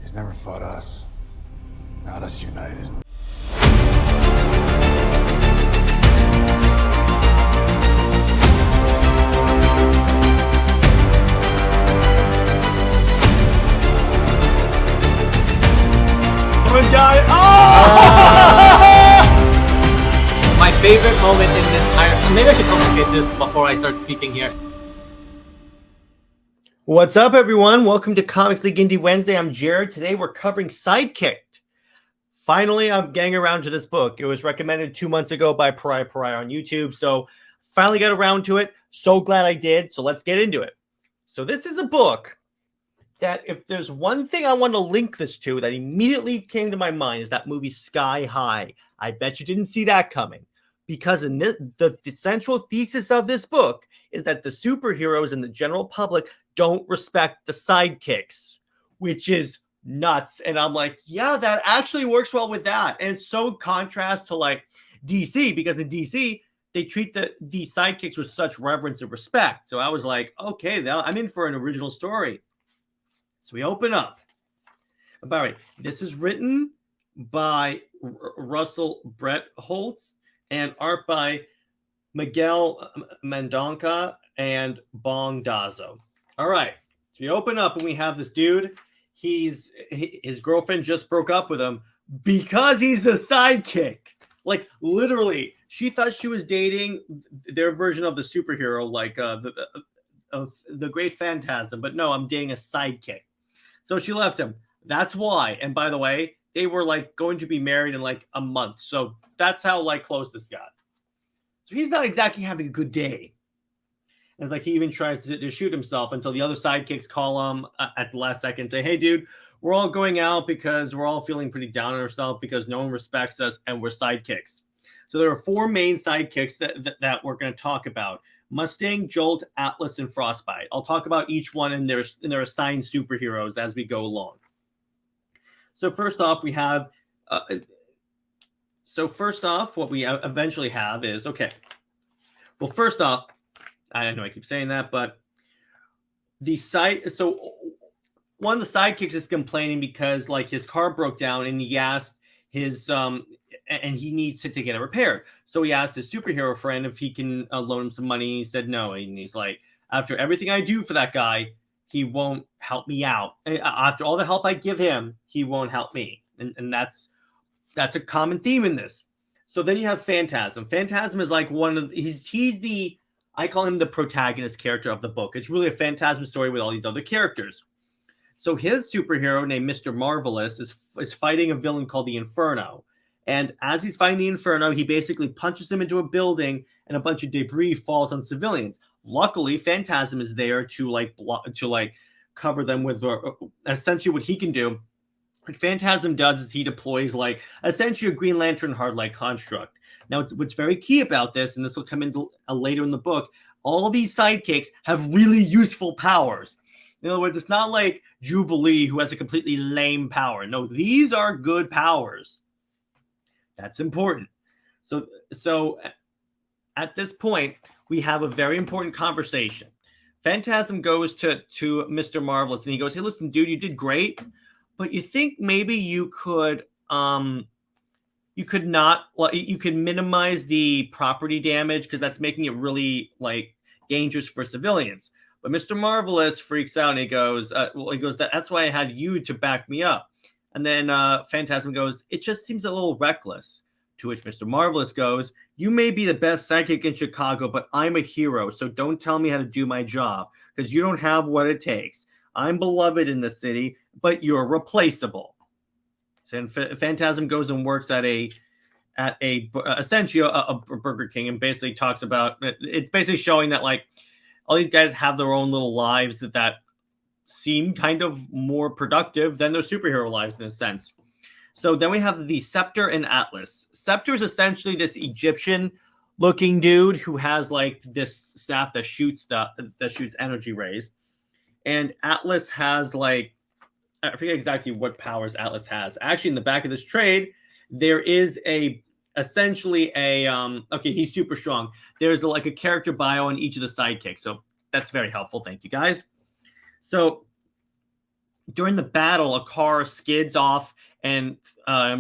He's never fought us. Not us united. My favorite moment in the entire... Maybe I should complicate this before I start speaking here. What's up, everyone? Welcome to Comics League Indie Wednesday. I'm Jared. Today we're covering Sidekicks. Finally, I'm getting around to this book. It was recommended 2 months ago by Pariah on YouTube, so finally got around to it. So glad I did. So let's get into it. So this is a book that if there's one thing I want to link this to that immediately came to my mind is that movie Sky High. I bet you didn't see that coming, because in this, the central thesis of this book is that the superheroes and the general public don't respect the sidekicks, which is nuts. And I'm like, yeah, that actually works well with that. And it's so contrast to like DC, because in DC, they treat the sidekicks with such reverence and respect. So I was like, okay, I'm in for an original story. So we open up. All right, this is written by Russell Brettholtz and art by Miguel Medonca and Bong Dazo. All right, so we open up and we have this dude. His girlfriend just broke up with him because he's a sidekick. Like literally, she thought she was dating their version of the superhero, like the Great Phantasm. But no, I'm dating a sidekick. So she left him. That's why. And by the way, they were like going to be married in like a month. So that's how like close this got. So he's not exactly having a good day. And it's like he even tries to shoot himself until the other sidekicks call him at the last second and say, hey, dude, we're all going out because we're all feeling pretty down on ourselves because no one respects us and we're sidekicks. So there are four main sidekicks that we're going to talk about. Mustang, Jolt, Atlas, and Frostbite. I'll talk about each one and their assigned superheroes as we go along. So first off, we have... what we eventually have is... Okay. Well, first off, I know I keep saying that, but so one of the sidekicks is complaining because like his car broke down and he asked his... and he needs to get it repaired. So he asked his superhero friend if he can loan him some money. He said no. And he's like, after everything I do for that guy, he won't help me out. After all the help I give him, he won't help me. And that's a common theme in this. So then you have Phantasm. Phantasm is like I call him the protagonist character of the book. It's really a Phantasm story with all these other characters. So his superhero named Mr. Marvelous is fighting a villain called the Inferno. And as he's fighting the Inferno, he basically punches him into a building and a bunch of debris falls on civilians. Luckily, Phantasm is there to cover them with essentially what he can do. What Phantasm does is he deploys like essentially a Green Lantern hard-like construct. Now, what's very key about this, and this will come into later in the book, all these sidekicks have really useful powers. In other words, it's not like Jubilee who has a completely lame power. No, these are good powers. That's important. So at this point, we have a very important conversation. Phantasm goes to Mr. Marvelous and he goes, hey, listen, dude, you did great, but you think maybe you could minimize the property damage because that's making it really like dangerous for civilians. But Mr. Marvelous freaks out and he goes, that's why I had you to back me up. And then Phantasm goes, it just seems a little reckless. To which Mr. Marvelous goes, you may be the best sidekick in Chicago, but I'm a hero, so don't tell me how to do my job, because you don't have what it takes. I'm beloved in the city, but you're replaceable. So Phantasm goes and works at essentially a Burger King and basically talks about, it's basically showing that like all these guys have their own little lives that seem kind of more productive than their superhero lives in a sense. So then we have the Scepter and Atlas. Scepter is essentially this Egyptian-looking dude who has like this staff that shoots energy rays, and Atlas has like I forget exactly what powers Atlas has. Actually, in the back of this trade, there is essentially okay, he's super strong. There's like a character bio on each of the sidekicks, so that's very helpful. Thank you guys. So during the battle, a car skids off and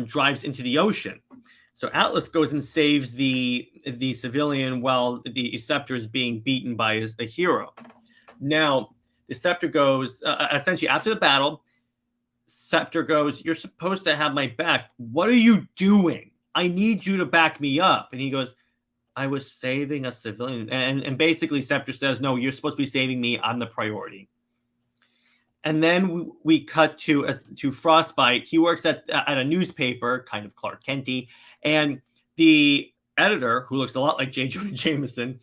drives into the ocean. So Atlas goes and saves the civilian while the Scepter is being beaten by a hero. Now, the Scepter goes, essentially after the battle, Scepter goes, "You're supposed to have my back. What are you doing? I need you to back me up." And he goes, "I was saving a civilian." And basically Scepter says, "No, you're supposed to be saving me. I'm the priority." And then we cut to Frostbite. He works at a newspaper, kind of Clark Kenty, and the editor, who looks a lot like J. Jonah Jameson.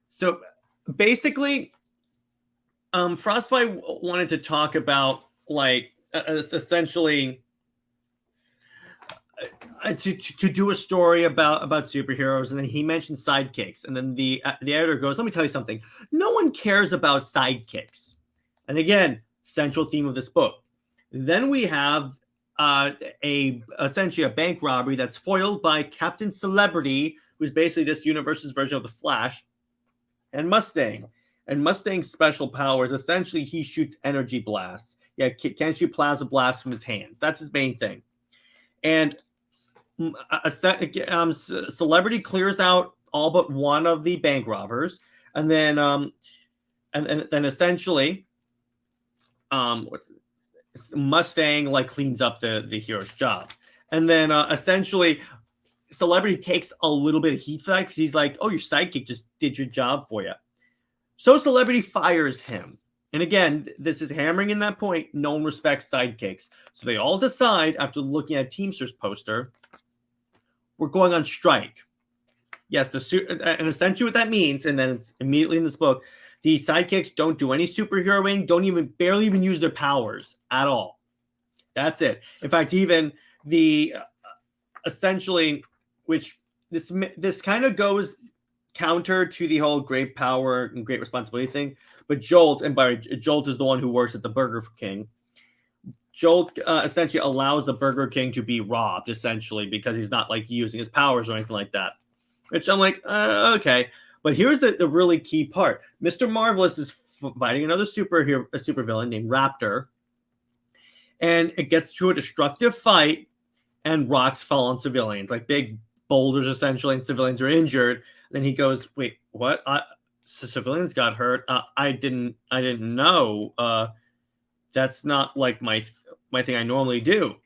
So basically, Frostbite wanted to talk about essentially to do a story about superheroes, and then he mentioned sidekicks, and then the editor goes, "Let me tell you something. No one cares about sidekicks." And again, central theme of this book. Then we have essentially a bank robbery that's foiled by Captain Celebrity, who's basically this universe's version of the Flash, and Mustang. And Mustang's special powers, essentially, he shoots energy blasts. Yeah, can't shoot plasma blasts from his hands. That's his main thing. And Celebrity clears out all but one of the bank robbers, and then then essentially, Mustang cleans up the hero's job, and then essentially Celebrity takes a little bit of heat for that because he's like, "Oh, your sidekick just did your job for you." So Celebrity fires him. And again, this is hammering in that point. No one respects sidekicks. So they all decide, after looking at a Teamsters poster, we're going on strike. Yes, and essentially what that means, and then it's immediately in this book, the sidekicks don't do any superheroing, barely even use their powers at all. That's it. In fact, even the essentially, which this kind of goes counter to the whole great power and great responsibility thing. But Jolt, and by Jolt is the one who works at the Burger King. Jolt essentially allows the Burger King to be robbed, essentially, because he's not using his powers or anything like that. Which I'm like, okay. But here's the really key part. Mr. Marvelous is fighting another supervillain named Raptor. And it gets to a destructive fight, and rocks fall on civilians, big boulders, essentially, and civilians are injured. Then he goes, "Wait, what? Civilians got hurt. I didn't know. That's not my thing I normally do."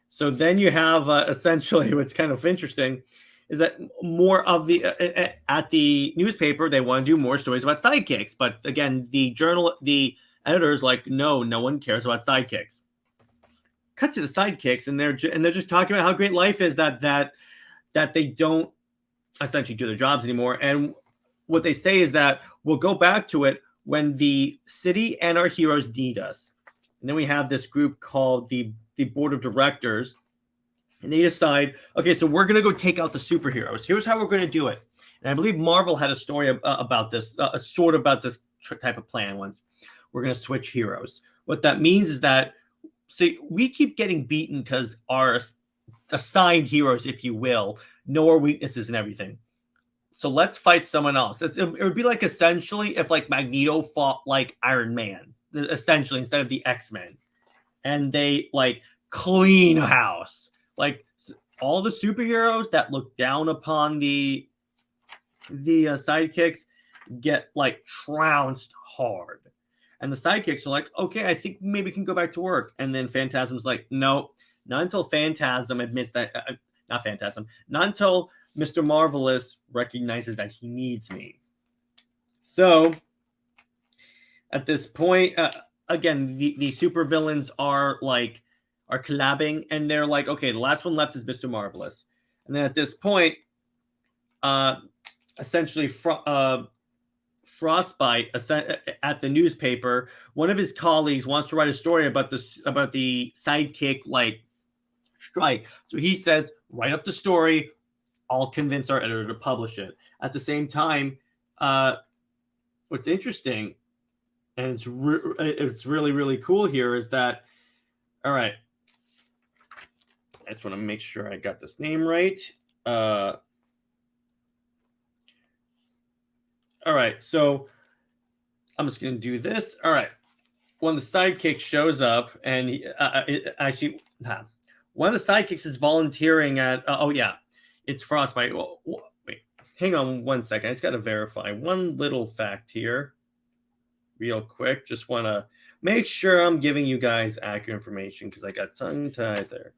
So then you have essentially what's kind of interesting is that more of the at the newspaper, they want to do more stories about sidekicks, but again, the editor's like, no one cares about sidekicks. Cut to the sidekicks, and they're just talking about how great life is that they don't essentially do their jobs anymore. And what they say is that we'll go back to it when the city and our heroes need us. And then we have this group called the board of directors, and they decide, okay, so we're going to go take out the superheroes. Here's how we're going to do it. And I believe Marvel had a story about this, about this type of plan once. We're going to switch heroes. What that means is that, see, we keep getting beaten because our assigned heroes, if you will, know our weaknesses and everything. So let's fight someone else. It would be essentially if Magneto fought Iron Man, essentially, instead of the X-Men. And they clean house. All the superheroes that look down upon the sidekicks get trounced hard. And the sidekicks are okay, I think maybe we can go back to work. And then Phantasm's no, not until Phantasm admits that, not until Mr. Marvelous recognizes that he needs me. So at this point, again, the supervillains are collabing, and they're okay, the last one left is Mr. Marvelous. And then at this point, essentially, Frostbite at the newspaper, one of his colleagues wants to write a story about the sidekick strike. So he says, write up the story. I'll convince our editor to publish it. At the same time, what's interesting, and it's really, really cool here, is that, all right, I just want to make sure I got this name right. All right, so I'm just going to do this. All right. one of the sidekicks shows up, and one of the sidekicks is volunteering at. It's Frostbite. Wait, hang on one second. I just got to verify one little fact here, real quick. Just want to make sure I'm giving you guys accurate information because I got tongue-tied there.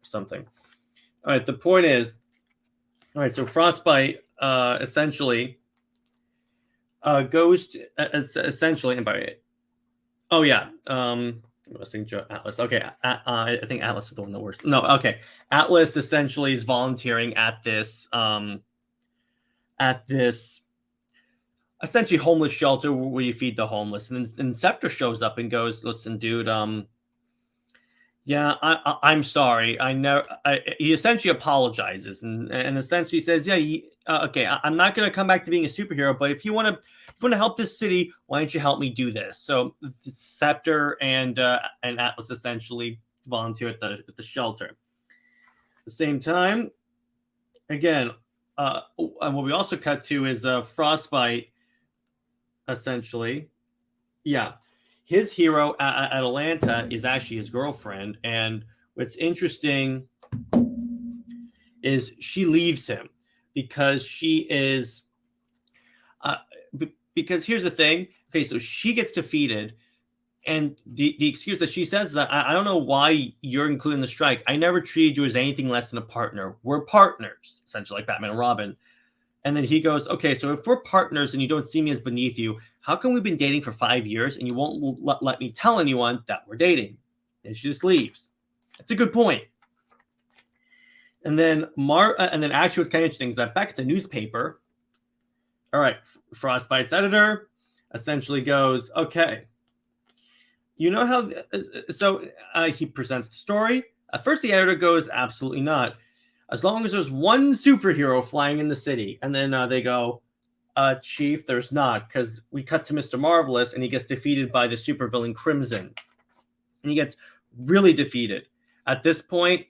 Something. All right. The point is, all right. So Frostbite essentially goes to, essentially, and by it. Oh yeah. Atlas. Okay. I think Atlas is the one that works. No. Okay. Atlas essentially is volunteering at this essentially homeless shelter where you feed the homeless, and then Scepter shows up and goes, "Listen, dude. Yeah, I'm sorry. He essentially apologizes and essentially says, yeah, okay, I'm not going to come back to being a superhero, but if you want to help this city, why don't you help me do this? So Scepter and Atlas essentially volunteer at the shelter. At the same time, again, and what we also cut to is Frostbite essentially, yeah. His hero at Atlanta is actually his girlfriend. And what's interesting is she leaves him because she is because here's the thing. Okay, so she gets defeated. And the excuse that she says is that I don't know why you're including the strike. I never treated you as anything less than a partner. We're partners, essentially, like Batman and Robin. And then he goes, okay, so if we're partners and you don't see me as beneath you, how come we've been dating for 5 years and you won't let me tell anyone that we're dating? And she just leaves. That's a good point. And then actually what's kind of interesting is that back at the newspaper, all right, Frostbite's editor essentially goes, okay, you know how, he presents the story. At first the editor goes, absolutely not. As long as there's one superhero flying in the city. And then they go, Chief, there's not, because we cut to Mr. Marvelous and he gets defeated by the supervillain Crimson. And he gets really defeated. At this point,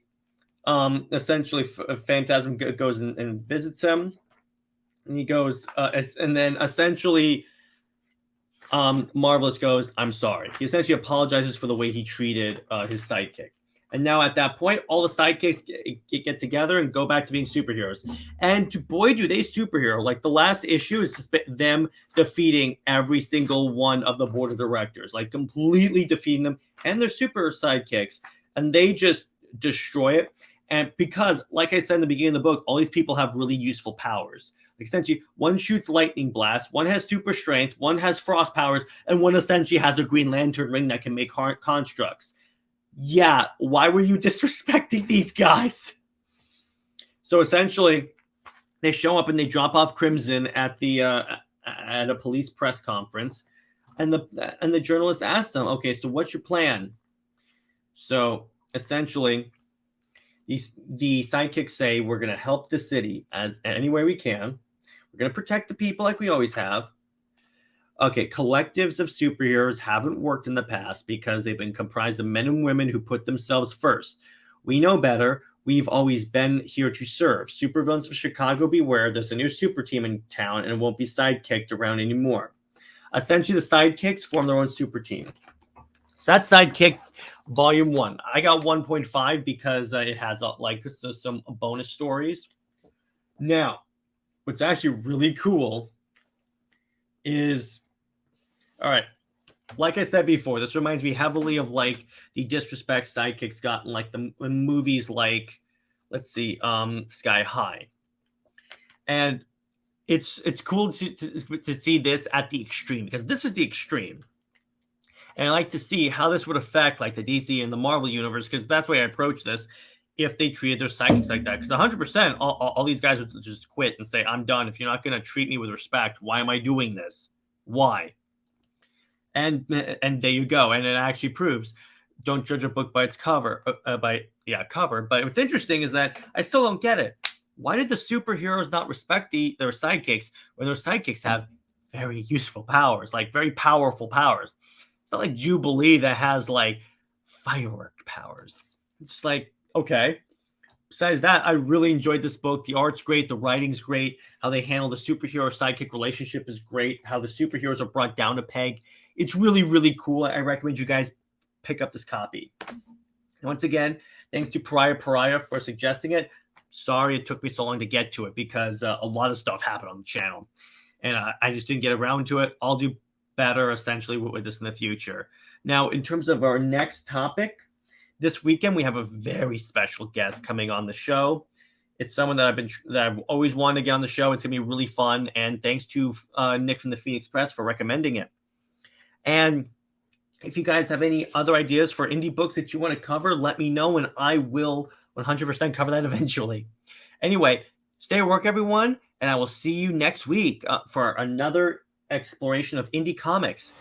essentially Phantasm goes and visits him. And he goes, and then essentially Marvelous goes, I'm sorry. He essentially apologizes for the way he treated his sidekick. And now at that point, all the sidekicks get together and go back to being superheroes. And boy, do they superhero. Like the last issue is just them defeating every single one of the board of directors, like completely defeating them and their super sidekicks. And they just destroy it. And because, like I said in the beginning of the book, all these people have really useful powers. Like essentially, one shoots lightning blast, one has super strength, one has frost powers, and one essentially has a Green Lantern ring that can make constructs. Yeah, why were you disrespecting these guys? So essentially, they show up and they drop off Crimson at a police press conference, and the journalist asked them, "Okay, so what's your plan?" So essentially, the sidekicks say, "We're going to help the city as any way we can. We're going to protect the people like we always have." Okay, collectives of superheroes haven't worked in the past because they've been comprised of men and women who put themselves first. We know better. We've always been here to serve. Supervillains of Chicago, beware. There's a new super team in town and it won't be sidekicked around anymore. Essentially, the sidekicks form their own super team. So that's Sidekick Volume 1. I got 1.5 because it has some bonus stories. Now, what's actually really cool is, all right, like I said before, this reminds me heavily of like the disrespect sidekicks got in like the movies like, let's see, Sky High. And it's cool to see this at the extreme, because this is the extreme. And I like to see how this would affect like the DC and the Marvel universe, because that's the way I approach this if they treated their sidekicks like that. Because 100% all these guys would just quit and say, I'm done. If you're not going to treat me with respect, why am I doing this? Why? And there you go. And it actually proves, don't judge a book by its cover. Cover. But what's interesting is that I still don't get it. Why did the superheroes not respect their sidekicks when their sidekicks have very useful powers, like very powerful powers? It's not like Jubilee that has like firework powers. It's just like, okay. Besides that, I really enjoyed this book. The art's great. The writing's great. How they handle the superhero sidekick relationship is great. How the superheroes are brought down a peg It's really, really cool. I recommend you guys pick up this copy. And once again, thanks to Pariah for suggesting it. Sorry it took me so long to get to it because a lot of stuff happened on the channel. And I just didn't get around to it. I'll do better, essentially, with this in the future. Now, in terms of our next topic, this weekend we have a very special guest coming on the show. It's someone that I've always wanted to get on the show. It's gonna be really fun, and thanks to Nick from the Phoenix Press for recommending it. And if you guys have any other ideas for indie books that you want to cover, let me know, and I will 100% cover that eventually. Anyway, stay at work, everyone, and I will see you next week for another exploration of indie comics.